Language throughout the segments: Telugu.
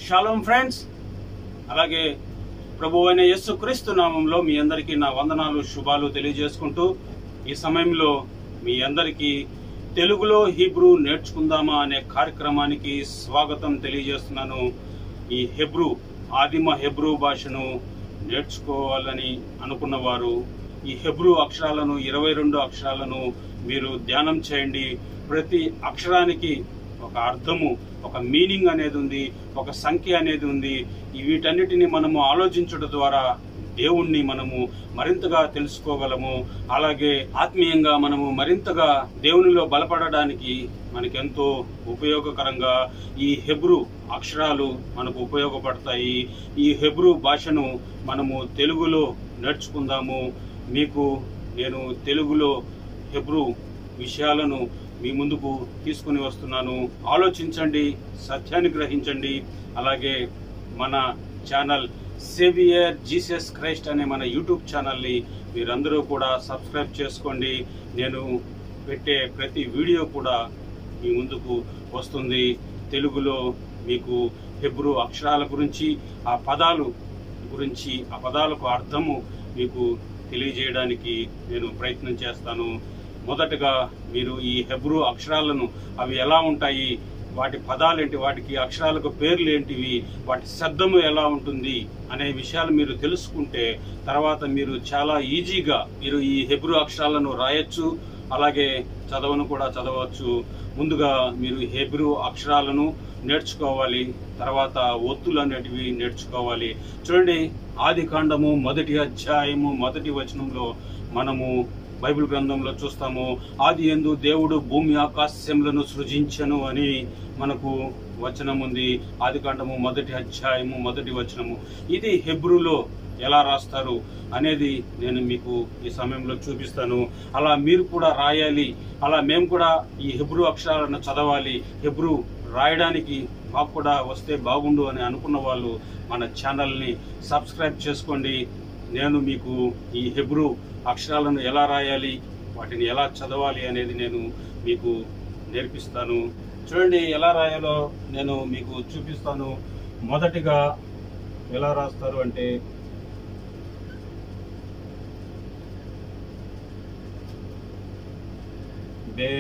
షాలోమ్ ఫ్రెండ్స్, అలాగే ప్రభు అయిన యేసుక్రీస్తు నామంలో మీ అందరికీ నా వందనాలు శుభాలు తెలియజేసుకుంటూ ఈ సమయంలో మీ అందరికీ తెలుగులో హీబ్రూ నేర్చుకుందామా అనే కార్యక్రమానికి స్వాగతం తెలియజేస్తున్నాను. ఈ ఆదిమ హెబ్రూ భాషను నేర్చుకోవాలని అనుకున్నవారు ఈ హెబ్రూ అక్షరాలను 22 అక్షరాలను మీరు ధ్యానం చేయండి. ప్రతి అక్షరానికి ఒక అర్థము, ఒక మీనింగ్ అనేది ఉంది, ఒక సంఖ్య అనేది ఉంది. వీటన్నిటిని మనము ఆలోచించడం ద్వారా దేవుణ్ణి మనము మరింతగా తెలుసుకోగలము. అలాగే ఆత్మీయంగా మనము మరింతగా దేవునిలో బలపడడానికి మనకెంతో ఉపయోగకరంగా ఈ హెబ్రూ అక్షరాలు మనకు ఉపయోగపడతాయి. ఈ హెబ్రూ భాషను మనము తెలుగులో నేర్చుకుందాము. మీకు నేను తెలుగులో హెబ్రూ విషయాలను మీ ముందుకు తీసుకుని వస్తున్నాను. ఆలోచించండి, సత్యాన్ని గ్రహించండి. అలాగే మన ఛానల్ సేవియర్ జీసస్ క్రైస్ట్ అనే మన యూట్యూబ్ ఛానల్ని మీరందరూ కూడా సబ్స్క్రైబ్ చేసుకోండి. నేను పెట్టే ప్రతి వీడియో కూడా మీ ముందుకు వస్తుంది. తెలుగులో మీకు హెబ్రూ అక్షరాల గురించి, ఆ పదాలు గురించి, ఆ పదాలకు అర్థము మీకు తెలియజేయడానికి నేను ప్రయత్నం చేస్తాను. మొదటగా మీరు ఈ హెబ్రూ అక్షరాలను అవి ఎలా ఉంటాయి, వాటి పదాలేంటి, వాటికి అక్షరాలకు పేర్లు ఏంటివి, వాటి శబ్దము ఎలా ఉంటుంది అనే విషయాలు మీరు తెలుసుకుంటే తర్వాత మీరు చాలా ఈజీగా మీరు ఈ హెబ్రూ అక్షరాలను రాయొచ్చు, అలాగే చదవను కూడా చదవచ్చు. ముందుగా మీరు హెబ్రూ అక్షరాలను నేర్చుకోవాలి, తర్వాత ఒత్తులు అనేటివి నేర్చుకోవాలి. చూడండి, ఆది కాండము 1వ అధ్యాయము 1వ వచనంలో మనము బైబిల్ గ్రంథంలో చూస్తాము. ఆది యందు దేవుడు భూమి ఆకాశములను సృజించెను అని మనకు వచనం ఉంది. ఆది కాండము 1వ అధ్యాయము 1వ వచనము. ఇది హెబ్రూలో ఎలా రాస్తారు అనేది నేను మీకు ఈ సమయంలో చూపిస్తాను. అలా మీరు కూడా రాయాలి, అలా మేము కూడా ఈ హెబ్రూ అక్షరాలను చదవాలి, హెబ్రూ రాయడానికి మాకు కూడా వస్తే బాగుండు అని అనుకున్న వాళ్ళు మన ఛానల్ని సబ్స్క్రైబ్ చేసుకోండి. నేను మీకు ఈ హెబ్రూ అక్షరాలను ఎలా రాయాలి, వాటిని ఎలా చదవాలి అనేది నేను మీకు నేర్పిస్తాను. చూడండి, ఎలా రాయాలో నేను మీకు చూపిస్తాను. మొదటిగా ఎలా రాస్తారు అంటే బే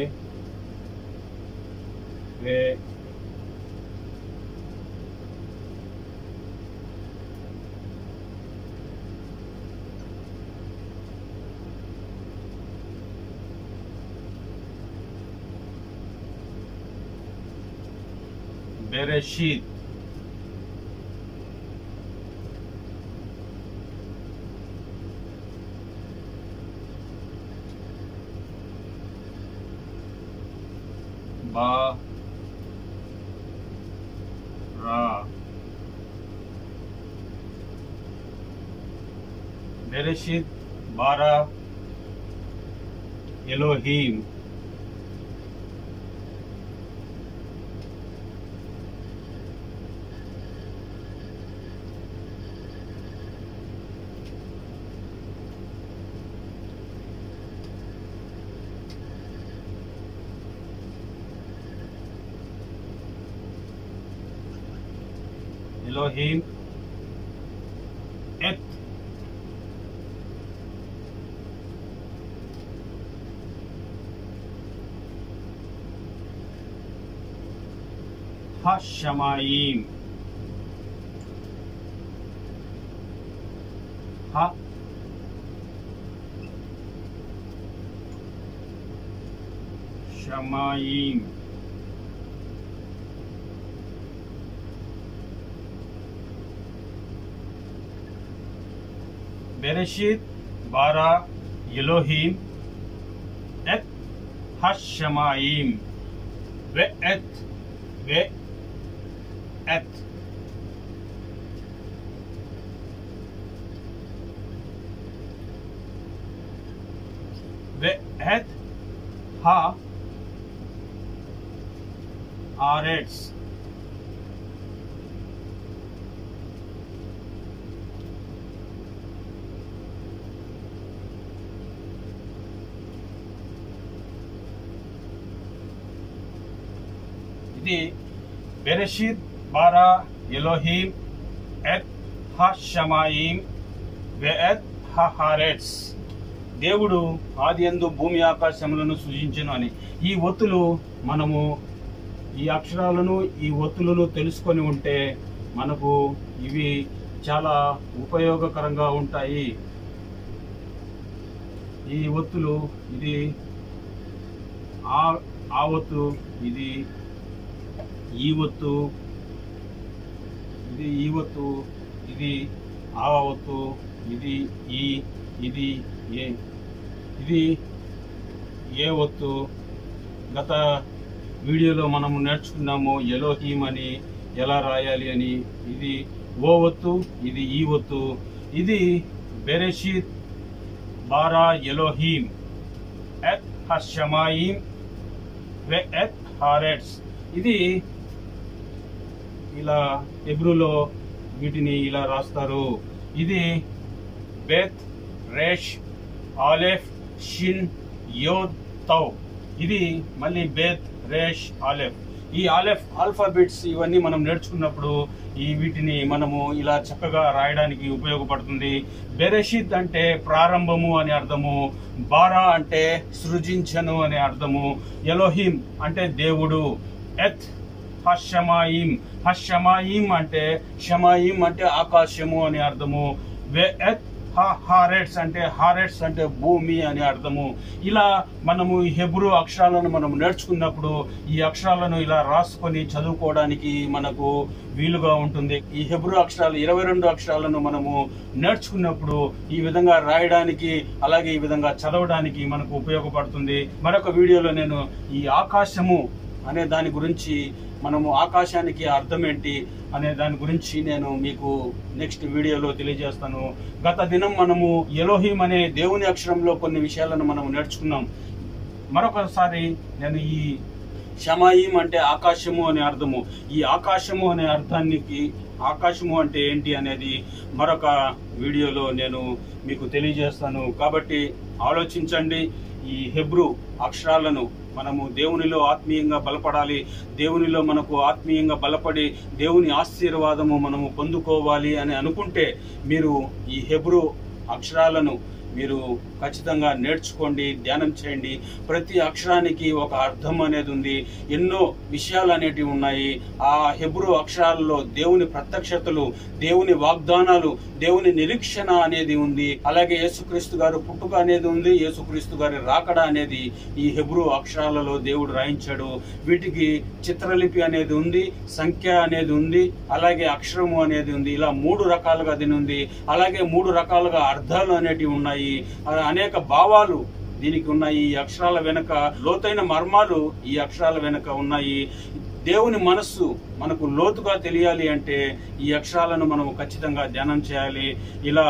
వే బెరెషీత్, బా రా, బెరెషీత్ బారా ఎలోహీం, ఎలోహీం ఎత్, హషమాయీం, హ షమాయీం, బెరెషీత్ బారా ఎలోహీం ఎత్ హషమాయీం, వె ఎత్ వె ఎత్, వె ఎత్ హ ఆరెట్స్, ఇది బెరెషీత్ బారా ఎలోహీం ఎత్ హషమాయిం వెఎత్ హహారెట్స్. దేవుడు ఆదియందు భూమి ఆకాశములను సృజించెను అని. ఈ ఒత్తులు మనము ఈ అక్షరాలను ఈ ఒత్తులను తెలుసుకొని ఉంటే మనకు ఇవి చాలా ఉపయోగకరంగా ఉంటాయి. ఈ ఒత్తులు, ఇది ఆ ఒత్తు, ఇది ఈ ఒత్తు, ఇది ఈ ఒత్తు, ఇది ఆ ఒత్తు, ఇది ఇది ఏ, ఇది ఏ ఒత్తు. గత వీడియోలో మనం నేర్చుకున్నాము ఎలోహీం అని ఎలా రాయాలి అని. ఇది ఓ ఒత్తు, ఇది ఈ ఒత్తు. ఇది బెరెషిత్ బారా ఎలోహీం ఎత్ హషమాయిం వె ఎత్ హారెట్స్. ఇది ఇలా హెబ్రూలో వీటిని ఇలా రాస్తారు. ఇది బెత్ రేష్ ఆలెఫ్ షిన్ యోద్ తౌ. ఇది మళ్ళీ బెత్ రేష్ ఆలెఫ్. ఈ ఆలెఫ్ ఆల్ఫాబెట్స్ ఇవన్నీ మనం నేర్చుకున్నప్పుడు వీటిని మనము ఇలా చక్కగా రాయడానికి ఉపయోగపడుతుంది. బెరెషిత్ అంటే ప్రారంభము అని అర్థము, బారా అంటే సృజించను అనే అర్థము, ఎలోహీం అంటే దేవుడు, ఎత్ హషమాయిం, హషమాయిం అంటే షమాయిం అంటే ఆకాశము అని అర్థము, ఎత్ హారెట్స్ అంటే హారెట్స్ అంటే భూమి అని అర్థము. ఇలా మనము ఈ హెబ్రూ అక్షరాలను మనం నేర్చుకున్నప్పుడు ఈ అక్షరాలను ఇలా రాసుకొని చదువుకోవడానికి మనకు వీలుగా ఉంటుంది. ఈ హెబ్రూ అక్షరాలు 22 అక్షరాలను మనము నేర్చుకున్నప్పుడు ఈ విధంగా రాయడానికి, అలాగే ఈ విధంగా చదవడానికి మనకు ఉపయోగపడుతుంది. మరొక వీడియోలో నేను ఈ ఆకాశము అనే దాని గురించి, మనము ఆకాశానికి అర్థం ఏంటి అనే దాని గురించి నేను మీకు నెక్స్ట్ వీడియోలో తెలియజేస్తాను. గత దినం మనము ఎలోహీం అనే దేవుని అక్షరంలో కొన్ని విషయాలను మనం నేర్చుకున్నాం. మరొకసారి నేను ఈ షమాయిం అంటే ఆకాశము అనే అర్థము, ఈ ఆకాశము అనే అర్థానికి ఆకాశము అంటే ఏంటి అనేది మరొక వీడియోలో నేను మీకు తెలియజేస్తాను. కాబట్టి ఆలోచించండి. ఈ హెబ్రూ అక్షరాలను మనము దేవునిలో ఆత్మీయంగా బలపడాలి. దేవునిలో మనకు ఆత్మీయంగా బలపడి దేవుని ఆశీర్వాదము మనము పొందుకోవాలి అని అనుకుంటే మీరు ఈ హెబ్రూ అక్షరాలను మీరు ఖచ్చితంగా నేర్చుకోండి, ధ్యానం చేయండి. ప్రతి అక్షరానికి ఒక అర్థం అనేది ఉంది. ఎన్నో విషయాలు అనేటివి ఉన్నాయి. ఆ హెబ్రూ అక్షరాలలో దేవుని ప్రత్యక్షతలు, దేవుని వాగ్దానాలు, దేవుని నిరీక్షణ అనేది ఉంది. అలాగే యేసుక్రీస్తు గారు పుట్టుక అనేది ఉంది. యేసుక్రీస్తు గారి రాకడ అనేది ఈ హెబ్రూ అక్షరాలలో దేవుడు రాయించాడు. వీటికి చిత్రలిపి అనేది ఉంది, సంఖ్య అనేది ఉంది, అలాగే అక్షరము అనేది ఉంది. ఇలా 3 రకాలుగా దీని ఉంది. అలాగే 3 రకాలుగా అర్థాలు అనేటివి ఉన్నాయి. అనేక భావాలు దీనికి ఉన్నాయి. ఈ అక్షరాల వెనుక లోతైన మర్మాలు ఈ అక్షరాల వెనుక ఉన్నాయి. దేవుని మనస్సు మనకు లోతుగా తెలియాలి అంటే ఈ అక్షరాలను మనం ఖచ్చితంగా ధ్యానం చేయాలి. ఇలా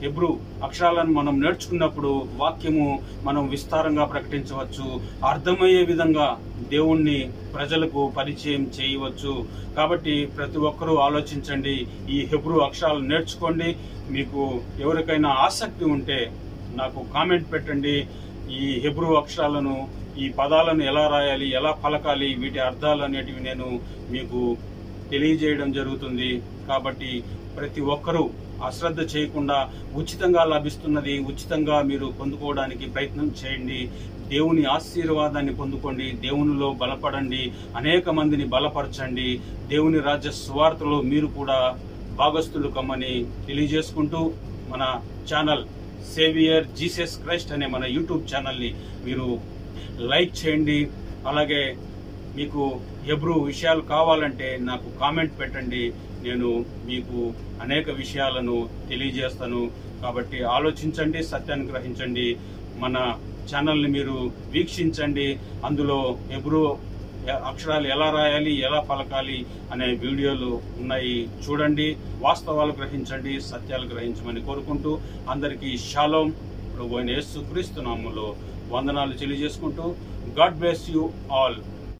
హెబ్రూ అక్షరాలను మనం నేర్చుకున్నప్పుడు వాక్యము మనం విస్తారంగా ప్రకటించవచ్చు, అర్థమయ్యే విధంగా దేవుణ్ణి ప్రజలకు పరిచయం చేయవచ్చు. కాబట్టి ప్రతి ఒక్కరూ ఆలోచించండి, ఈ హెబ్రూ అక్షరాలు నేర్చుకోండి. మీకు ఎవరికైనా ఆసక్తి ఉంటే నాకు కామెంట్ పెట్టండి. ఈ హెబ్రూ అక్షరాలను, ఈ పదాలను ఎలా రాయాలి, ఎలా పలకాలి, వీటి అర్థాలు అనేటివి నేను మీకు తెలియజేయడం జరుగుతుంది. కాబట్టి ప్రతి ఒక్కరూ అశ్రద్ధ చేయకుండా ఉచితంగా లభిస్తున్నది ఉచితంగా మీరు పొందుకోవడానికి ప్రయత్నం చేయండి. దేవుని ఆశీర్వాదాన్ని పొందుకోండి, దేవునిలో బలపడండి, అనేక మందిని బలపరచండి. దేవుని రాజ్య సువార్తలో మీరు కూడా భాగస్థులు కమ్మని తెలియజేసుకుంటూ, మన ఛానల్ సేవియర్ జీసస్ క్రైస్ట్ అనే మన యూట్యూబ్ ఛానల్ని మీరు లైక్ చేయండి. అలాగే మీకు హెబ్రూ విషయాలు కావాలంటే నాకు కామెంట్ పెట్టండి, నేను మీకు అనేక విషయాలను తెలియజేస్తాను. కాబట్టి ఆలోచించండి, సత్యాన్ని గ్రహించండి. మన ఛానల్ని మీరు వీక్షించండి. అందులో హెబ్రూ అక్షరాలు ఎలా రాయాలి, ఎలా పలకాలి అనే వీడియోలు ఉన్నాయి, చూడండి. వాస్తవాలు గ్రహించండి, సత్యాలు గ్రహించమని కోరుకుంటూ అందరికీ షాలోమ్. ప్రభువైన యేసుక్రీస్తు నామములో వందనాలు తెలియజేసుకుంటూ, గాడ్ బ్లెస్ యూ ఆల్.